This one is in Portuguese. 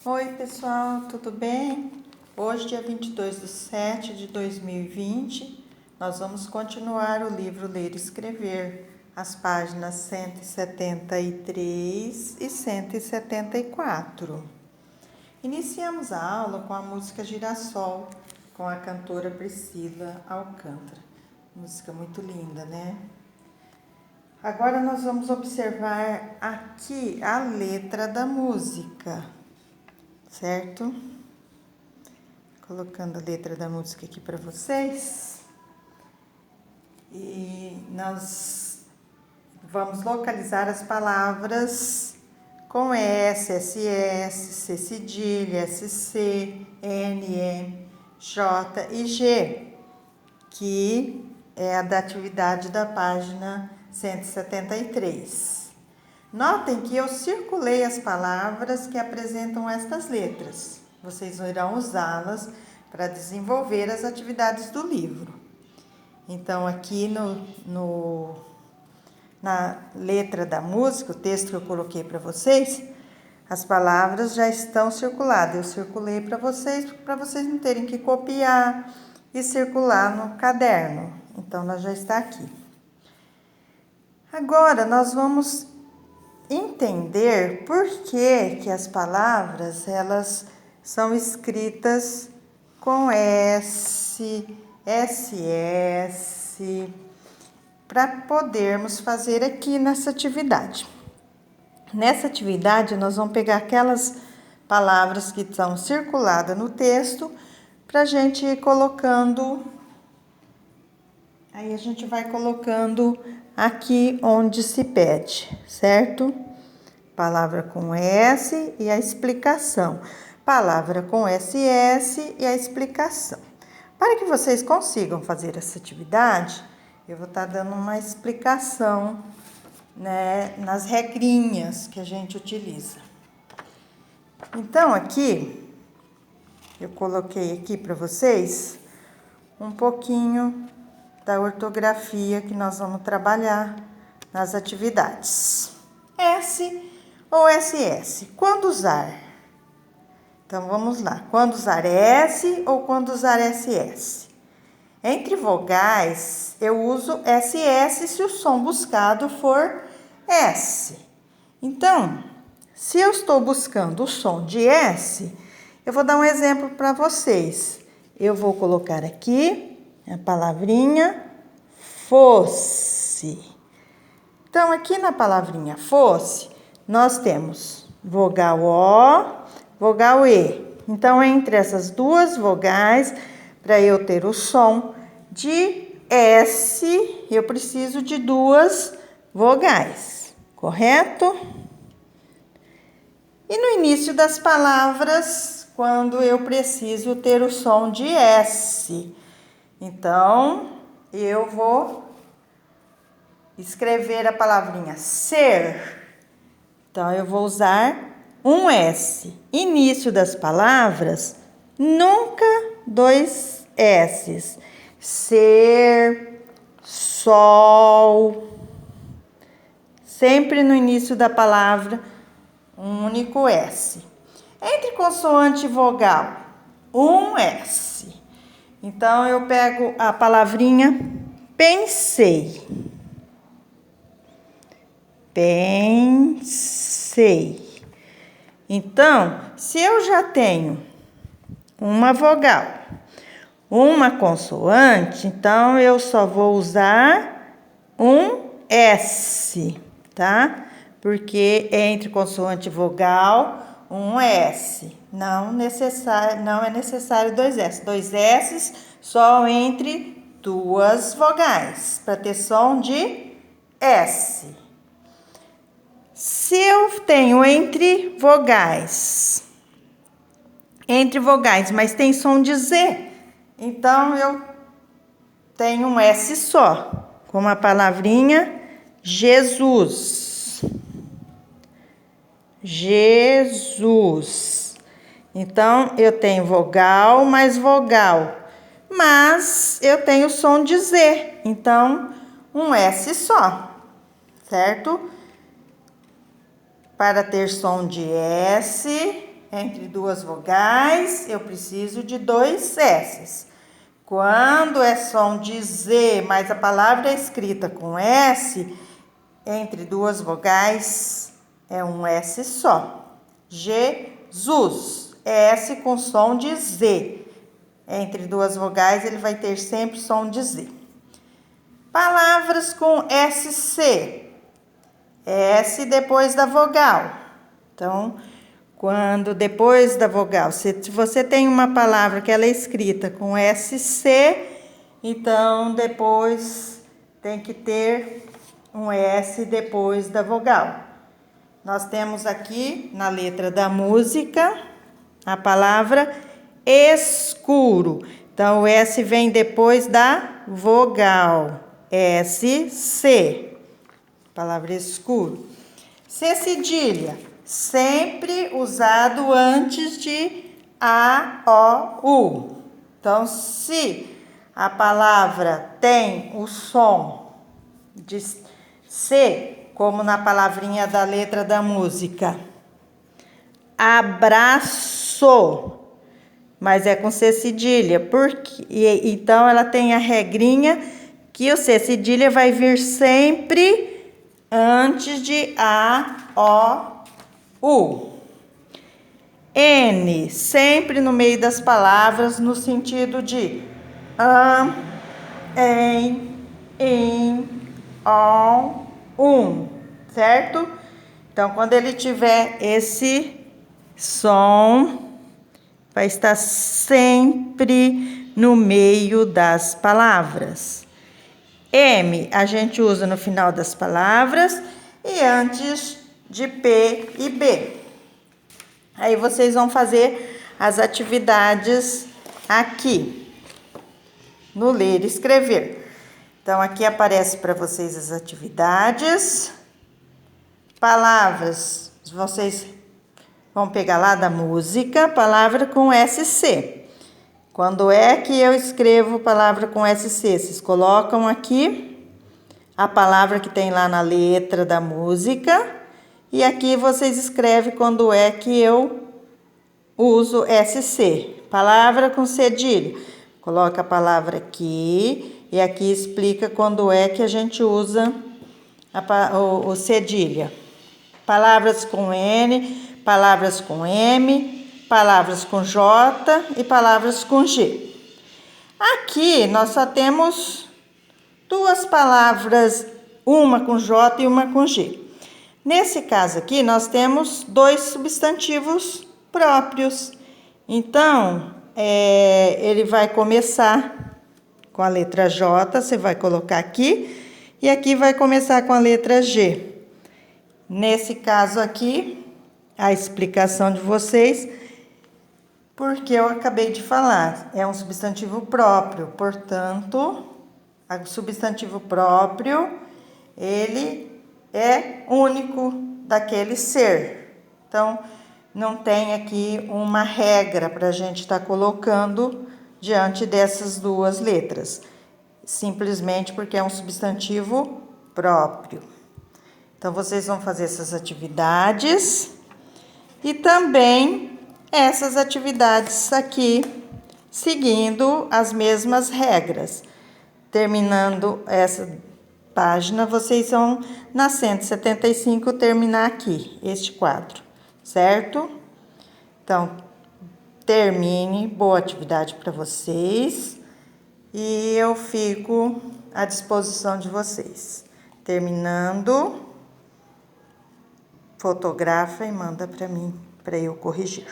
Oi pessoal, tudo bem? Hoje, dia 22/7/2020, nós vamos continuar o livro Ler e Escrever, as páginas 173 e 174. Iniciamos a aula com a música Girassol, com a cantora Priscila Alcântara. Música muito linda, né? Agora nós vamos observar aqui a letra da música. Certo? Colocando a letra da música aqui para vocês. E nós vamos localizar as palavras com S, SS, C cedilha, SC, NE, J e G, que é a da atividade da página 173. Notem que eu circulei as palavras que apresentam estas letras. Vocês irão usá-las para desenvolver as atividades do livro. Então, aqui na letra da música, o texto que eu coloquei para vocês, as palavras já estão circuladas. Eu circulei para vocês não terem que copiar e circular no caderno. Então, ela já está aqui. Agora, nós vamos entender por que as palavras elas são escritas com S, SS, para podermos fazer aqui nessa atividade. Nessa atividade, nós vamos pegar aquelas palavras que estão circuladas no texto para a gente ir colocando. Aí a gente vai colocando aqui onde se pede, certo? Palavra com S e a explicação. Palavra com SS e a explicação. Para que vocês consigam fazer essa atividade, eu vou estar dando uma explicação, né, nas regrinhas que a gente utiliza. Então, aqui, eu coloquei aqui para vocês um pouquinho da ortografia que nós vamos trabalhar nas atividades. S ou SS. Quando usar? Então, vamos lá. Quando usar S ou quando usar SS? Entre vogais, eu uso SS se o som buscado for S. Então, se eu estou buscando o som de S, eu vou dar um exemplo para vocês. Eu vou colocar aqui a palavrinha fosse. Então, aqui na palavrinha fosse, nós temos vogal O, vogal E. Então, entre essas duas vogais, para eu ter o som de S, eu preciso de duas vogais, correto? E no início das palavras, quando eu preciso ter o som de S, então, eu vou escrever a palavrinha ser. Então, eu vou usar um S. Início das palavras, nunca dois S's. Ser, sol. Sempre no início da palavra, um único S. Entre consoante e vogal, um S. Então, eu pego a palavrinha pensei. Pensei. Então, se eu já tenho uma vogal, uma consoante, então eu só vou usar um S, tá? Porque entre consoante e vogal, um S. Não é necessário dois S. Dois S só entre duas vogais, para ter som de S. Se eu tenho entre vogais, mas tem som de Z, então eu tenho um S só, com a palavrinha Jesus. Jesus. Então, eu tenho vogal mais vogal, mas eu tenho som de Z, então, um S só, certo? Para ter som de S, entre duas vogais, eu preciso de 2 S's. Quando é som de Z, mas a palavra é escrita com S, entre duas vogais é um S só. Jesus, S com som de Z. Entre duas vogais ele vai ter sempre som de Z. Palavras com SC. S depois da vogal. Então, quando depois da vogal, se você tem uma palavra que ela é escrita com SC, então depois tem que ter um S depois da vogal. Nós temos aqui na letra da música a palavra escuro. Então o S vem depois da vogal. SC. Palavra escuro. C cedilha, sempre usado antes de A, O, U. Então, se a palavra tem o som de C, como na palavrinha da letra da música, abraço, mas é com C cedilha, porque então ela tem a regrinha que o C cedilha vai vir sempre antes de A, O, U. N, sempre no meio das palavras, no sentido de em, on, certo? Então, quando ele tiver esse som, vai estar sempre no meio das palavras. M, a gente usa no final das palavras e antes de P e B. Aí vocês vão fazer as atividades aqui, no ler e escrever. Então, aqui aparece para vocês as atividades. Palavras, vocês vão pegar lá da música, palavra com SC. Quando é que eu escrevo palavra com SC? Vocês colocam aqui a palavra que tem lá na letra da música e aqui vocês escrevem quando é que eu uso SC. Palavra com cedilha. Coloca a palavra aqui e aqui explica quando é que a gente usa o cedilha. Palavras com N, palavras com M, palavras com J e palavras com G. Aqui nós só temos 2 palavras, uma com J e uma com G. Nesse caso aqui, nós temos 2 substantivos próprios. Então, ele vai começar com a letra J, você vai colocar aqui, e aqui vai começar com a letra G. Nesse caso aqui, a explicação de vocês, porque eu acabei de falar, é um substantivo próprio, portanto, o substantivo próprio, ele é único daquele ser. Então, não tem aqui uma regra para a gente estar colocando diante dessas 2 letras, simplesmente porque é um substantivo próprio. Então, vocês vão fazer essas atividades e também essas atividades aqui, seguindo as mesmas regras. Terminando essa página, vocês vão na 175 terminar aqui, este quadro, certo? Então, termine, boa atividade para vocês e eu fico à disposição de vocês. Terminando, fotografa e manda para mim, para eu corrigir.